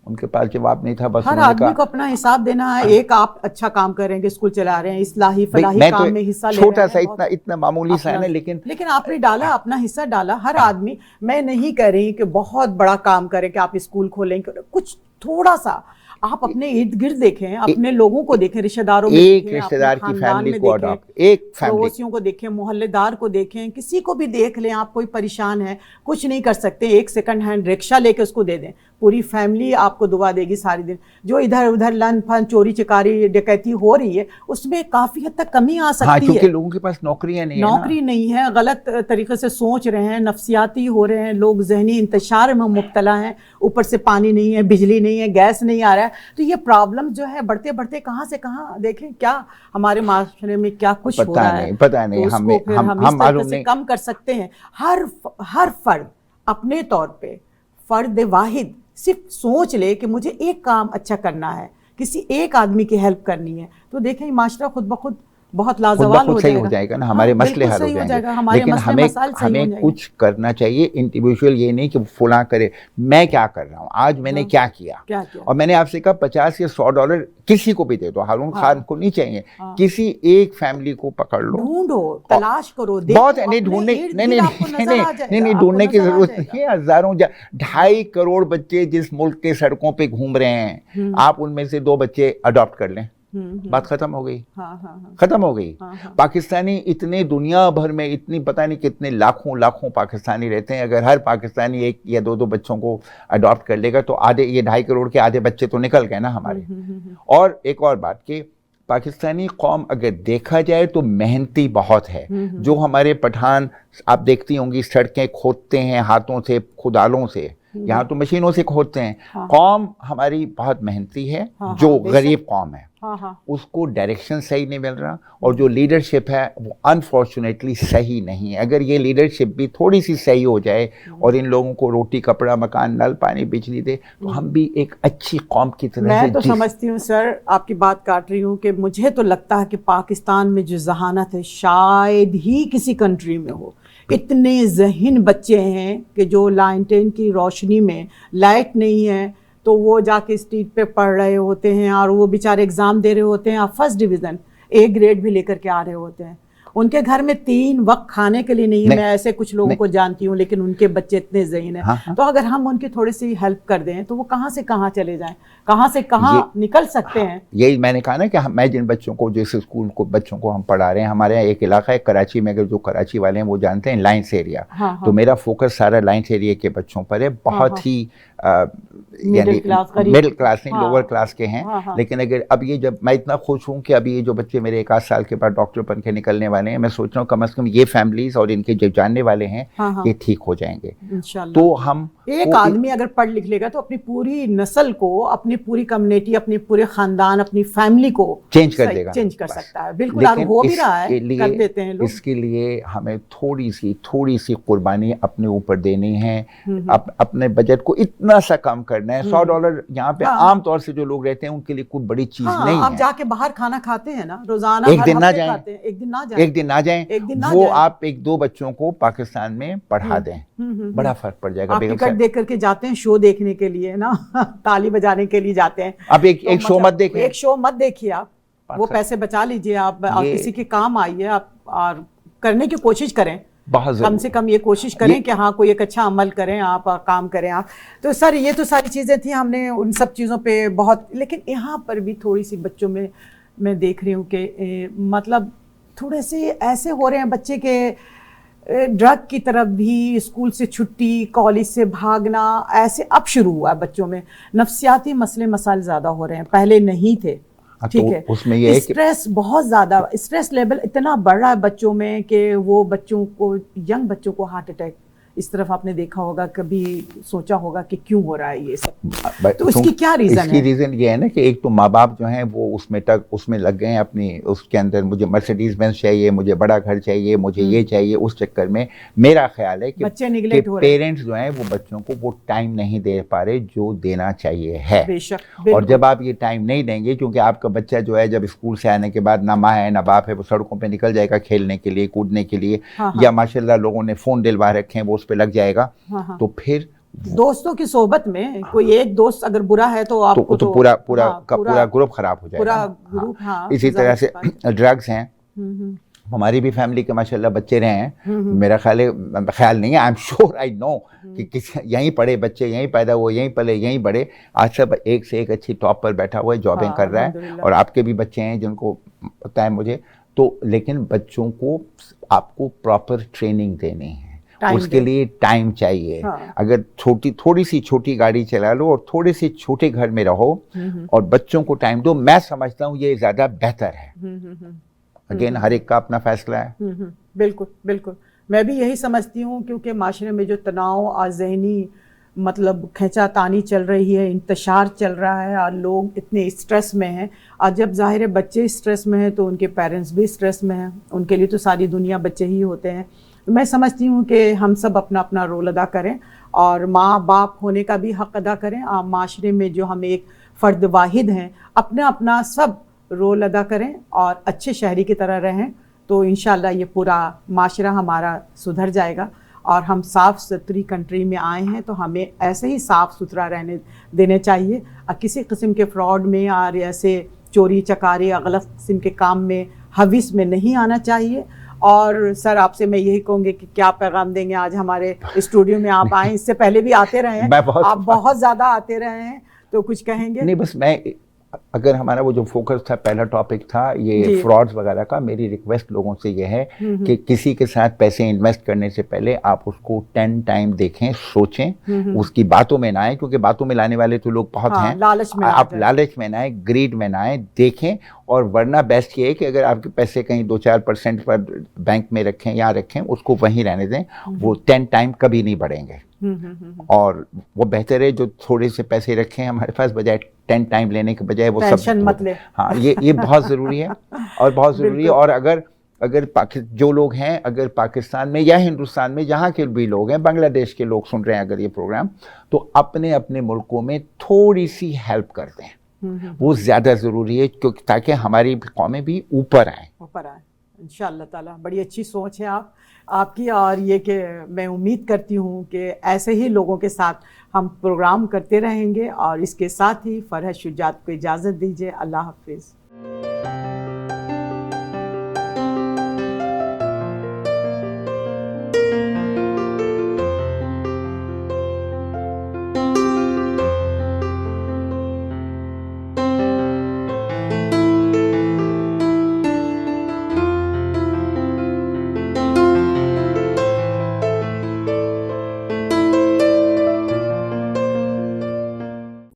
उनके पास जवाब नहीं था। बस हर आदमी को अपना हिसाब देना है। एक आप अच्छा काम करेंगे, स्कूल चला रहे हैं, इस्लाही फलाही काम में हिस्सा ले रहे हैं, छोटा सा इतना मामूली सा है ना, लेकिन आपने डाला, अपना हिस्सा डाला। हर आदमी, मैं नहीं कह रही कि बहुत बड़ा काम करें कि आप स्कूल खोलें, कुछ थोड़ा सा आप अपने इर्द गिर्द देखें, अपने लोगों को देखें, रिश्तेदारों में एक रिश्तेदार की फैमिली को अडॉप्ट, एक पड़ोसियों को देखें, मोहल्लेदार को देखें, किसी को भी देख लें। आप कोई परेशान है, कुछ नहीं कर सकते, एक सेकंड हैंड रिक्शा लेके उसको दे दें, पूरी फैमिली आपको दुआ देगी सारी दिन। जो इधर उधर लन फन, चोरी चिकारी, डकैती हो रही है, उसमें काफी हद तक कमी आ सकती है, क्योंकि लोगों के पास नौकरियां नहीं है, नौकरी नहीं है, गलत तरीके से सोच रहे हैं, नफसियाती हो रहे हैं, लोग जहनी इंतशार में मुब्तला हैं, ऊपर से पानी नहीं है, बिजली नहीं है, गैस नहीं आ रहा है। तो ये प्रॉब्लम जो है बढ़ते बढ़ते कहाँ से कहाँ, देखें क्या हमारे माशरे में क्या कुछ हो रहा है, पता नहीं, तो हम इस तरीके से कम कर सकते हैं। हर फर्द अपने तौर पे, फर्द वाहिद सिर्फ सोच ले कि मुझे एक काम अच्छा करना है, किसी एक आदमी की हेल्प करनी है, तो देखें माशरा खुद ब खुद बहुत लाजवाब हो जाएगा ना, हमारे मसले हल हो जाएंगे। लेकिन हमें कुछ करना चाहिए इंडिविजुअल, ये नहीं कि फुला करे। मैं क्या कर रहा हूँ आज, मैंने क्या किया, और मैंने आपसे कहा $50 या $100 किसी को भी दे दो, हारून खान को नहीं चाहिए, किसी एक फैमिली को पकड़ लो, ढूंढो, तलाश करो, बहुत नहीं ढूंढने, नहीं ढूंढने की जरूरत नहीं है। हजारों 2.5 करोड़ बच्चे जिस मुल्क के सड़कों पे घूम रहे हैं, आप उनमें से 2 बच्चे अडॉप्ट कर लें, बात खत्म हो गई। खत्म हो गई। पाकिस्तानी इतने दुनिया भर में इतनी पता नहीं कितने लाखों पाकिस्तानी रहते हैं, अगर हर पाकिस्तानी 1 या 2 बच्चों को अडॉप्ट कर लेगा तो आधे, ये 2.5 करोड़ के आधे बच्चे तो निकल गए ना हमारे। और एक और बात कि पाकिस्तानी कौम अगर देखा जाए तो मेहनती बहुत है। जो हमारे पठान आप देखती होंगी सड़कें खोदते हैं हाथों से, खुदालों से, यहाँ तो मशीनों से खोदते हैं। कौम हमारी बहुत मेहनती है, जो गरीब कौम है उसको डायरेक्शन सही नहीं मिल रहा, और जो लीडरशिप है वो अनफॉर्चुनेटली सही नहीं है। अगर ये लीडरशिप भी थोड़ी सी सही हो जाए और इन लोगों को रोटी कपड़ा मकान नल पानी बिजली दे तो हम भी एक अच्छी कौम की तरह मैं तो समझती हूँ सर, आपकी बात काट रही हूँ, कि मुझे तो लगता है कि पाकिस्तान में जो जहानत है शायद ही किसी कंट्री में हो। इतने ज़हीन बच्चे हैं कि जो लालटेन की रोशनी में, लाइट नहीं है तो वो जाके स्ट्रीट पे पढ़ रहे होते हैं, और वो बेचारे एग्ज़ाम दे रहे होते हैं, फर्स्ट डिवीज़न A ग्रेड भी लेकर के आ रहे होते हैं। उनके घर में 3 वक्त खाने के लिए नहीं है। मैं ऐसे कुछ लोगों को जानती हूँ, लेकिन उनके बच्चे इतने ज़हीन हैं। तो अगर हम उनकी थोड़ी सी हेल्प कर दें तो वो कहाँ से कहाँ चले जाएं, कहाँ से कहाँ निकल सकते हैं। यही मैंने कहा ना कि मैं जिन बच्चों को, जिस स्कूल को बच्चों को हम पढ़ा रहे हैं, हमारे यहाँ एक इलाका है कराची में, अगर जो कराची वाले हैं वो जानते हैं लाइन्स एरिया, तो मेरा फोकस सारा लाइन्स एरिया के बच्चों पर है। बहुत ही यानी मिडिल क्लास नहीं, हाँ, लोअर क्लास के हैं। हाँ, हाँ। लेकिन अगर अब ये जब मैं इतना खुश हूँ कि अभी ये जो बच्चे मेरे 1 आध साल के बाद डॉक्टर बन के निकलने वाले हैं, मैं सोच रहा हूँ कम से कम ये फैमिलीज और इनके जो जानने वाले हैं हाँ, हाँ। ये ठीक हो जाएंगे। इंशाल्लाह। तो हम एक आदमी अगर पढ़ लिख लेगा तो अपनी पूरी नस्ल को, अपनी पूरी कम्युनिटी, अपने पूरे खानदान, अपनी फैमिली को चेंज कर देगा, चेंज कर सकता है। बिल्कुल, और हो भी रहा है, कर देते हैं लोग। इसके लिए हमें थोड़ी सी कुर्बानी अपने ऊपर देनी है। अपने बजट को इतना सा कम करना है। $100 यहाँ पे आम तौर से जो लोग रहते हैं उनके लिए कोई बड़ी चीज नहीं है। आप जाके बाहर खाना खाते हैं ना रोजाना, एक दिन ना जाएं, एक दिन ना जाएं, वो आप 1-2 बच्चों को पाकिस्तान में पढ़ा दें, बड़ा फर्क पड़ जाएगा। आप टिकट देख करके जाते हैं शो देखने के लिए ना, ताली बजाने के लिए जाते हैं। आप एक शो मत देखिए, एक शो मत देखिए, आप वो पैसे बचा लीजिए, आप किसी के काम आइए, आप और करने की कोशिश करें। कम से कम ये कोशिश करें कि हाँ कोई एक अच्छा अमल करें, आप काम करें आप। तो सर ये तो सारी चीज़ें थी, हमने उन सब चीज़ों पे बहुत, लेकिन यहाँ पर भी थोड़ी सी बच्चों में मैं देख रही हूँ कि मतलब थोड़े से ऐसे हो रहे हैं बच्चे के ड्रग की तरफ भी, स्कूल से छुट्टी, कॉलेज से भागना, ऐसे अब शुरू हुआ है बच्चों में। नफ्सियाती मसले मसाइल ज़्यादा हो रहे हैं, पहले नहीं थे। ठीक है, उसमें ये स्ट्रेस बहुत ज्यादा, स्ट्रेस लेवल इतना बढ़ रहा है बच्चों में कि वो बच्चों को, यंग बच्चों को हार्ट अटैक, इस तरफ आपने देखा होगा, कभी सोचा होगा कि क्यों हो रहा है ये सब? तो इसकी क्या रीजन है? इसकी रीजन ये है ना कि एक तो माँ बाप जो हैं वो उसमें लग गए हैं अपनी, उसके अंदर मुझे मर्सिडीज बेंज चाहिए, मुझे बड़ा घर चाहिए, मुझे ये चाहिए। उस चक्कर में मेरा ख्याल है कि बच्चे निगलेक्ट हो रहे हैं। पेरेंट्स जो हैं वो बच्चों को वो टाइम नहीं दे पा रहे जो देना चाहिए है। बेशक। और जब आप ये टाइम नहीं देंगे, क्योंकि आपका बच्चा जो है जब स्कूल से आने के बाद ना माँ है ना बाप है, वो सड़कों पर निकल जाएगा खेलने के लिए, कूदने के लिए, या माशाल्लाह लोगों ने फोन दिलवा रखे हैं वो पे लग जाएगा। तो फिर दोस्तों की सोबत में कोई एक दोस्त अगर बुरा है तो आपको तो पूरा ग्रुप खराब हो जाएगा, पूरा ग्रुप। इसी तरह से ड्रग्स हैं। हमारी भी फैमिली के माशाल्लाह बच्चे रहे हैं, मेरा ख्याल नहीं है, I am sure, I know कि यहीं पढ़े बच्चे, यहीं पैदा हुए, यहीं पले, यहीं बड़े, आज सब एक से एक अच्छी टॉप पर बैठा हुआ है, जॉबिंग कर रहा है। और आपके भी बच्चे हैं जिनको पता है मुझे तो, लेकिन बच्चों को आपको प्रॉपर ट्रेनिंग देनी है, उसके लिए टाइम चाहिए। अगर थोड़ी सी छोटी गाड़ी चला लो और थोड़े से छोटे घर में रहो और बच्चों को टाइम दो, मैं समझता हूँ ये ज्यादा बेहतर है। अगेन हर एक का अपना फैसला है। बिल्कुल बिल्कुल, मैं भी यही समझती हूँ, क्योंकि माशरे में जो तनाव और ज़हनी मतलब खींचातानी चल रही है, इंतशार चल रहा है और लोग इतने स्ट्रेस में हैं, और जब जाहिर है बच्चे स्ट्रेस में हैं तो उनके पेरेंट्स भी स्ट्रेस में हैं, उनके लिए तो सारी दुनिया बच्चे ही होते हैं। मैं समझती हूँ कि हम सब अपना अपना रोल अदा करें और माँ बाप होने का भी हक़ अदा करें, और माशरे में जो हम एक फ़र्द वाहिद हैं अपना अपना सब रोल अदा करें और अच्छे शहरी की तरह रहें, तो इंशाल्लाह ये पूरा माशरा हमारा सुधर जाएगा। और हम साफ़ सुथरी कंट्री में आए हैं तो हमें ऐसे ही साफ़ सुथरा रहने देने चाहिए, और किसी किस्म के फ्रॉड में और ऐसे चोरी चकारी या गलत किस्म के काम में, हविस में नहीं आना चाहिए। और सर आपसे मैं यही कहूँगी कि क्या पैगाम देंगे, आज हमारे स्टूडियो में आप आए, इससे पहले भी आते रहे हैं, आप बहुत ज़्यादा आते रहे हैं, तो कुछ कहेंगे? नहीं, बस मैं, अगर हमारा वो जो फोकस था, पहला टॉपिक था ये फ्रॉड्स वगैरह का, मेरी रिक्वेस्ट लोगों से ये है कि किसी के साथ पैसे इन्वेस्ट करने से पहले आप उसको 10 टाइम देखें, सोचें, उसकी बातों में ना आए, क्योंकि बातों में लाने वाले तो लोग बहुत हैं, आप लालच में ना आए, ग्रीड में ना आए, देखें। और वरना बेस्ट ये है कि अगर आपके पैसे कहीं 2-4% पर बैंक में रखें या रखें, उसको वहीं रहने दें, वो 10 टाइम कभी नहीं बढ़ेंगे। और वो बेहतर है जो थोड़े से पैसे रखें हमारे पास, बजाय 10 टाइम लेने के बजाय वो सब मत ले। हाँ, ये बहुत ज़रूरी है और बहुत ज़रूरी है। और अगर जो लोग हैं, अगर पाकिस्तान में या हिंदुस्तान में जहाँ के भी लोग हैं, बांग्लादेश के लोग सुन रहे हैं अगर ये प्रोग्राम, तो अपने अपने मुल्कों में थोड़ी सी हेल्प कर दें, वो ज़्यादा ज़रूरी है, क्योंकि ताकि हमारी कौमें भी ऊपर आए इंशाअल्लाह ताला। बड़ी अच्छी सोच है आपकी, और ये कि मैं उम्मीद करती हूँ कि ऐसे ही लोगों के साथ हम प्रोग्राम करते रहेंगे। और इसके साथ ही फरहत शुजात को इजाज़त दीजिए। अल्लाह हाफिज़।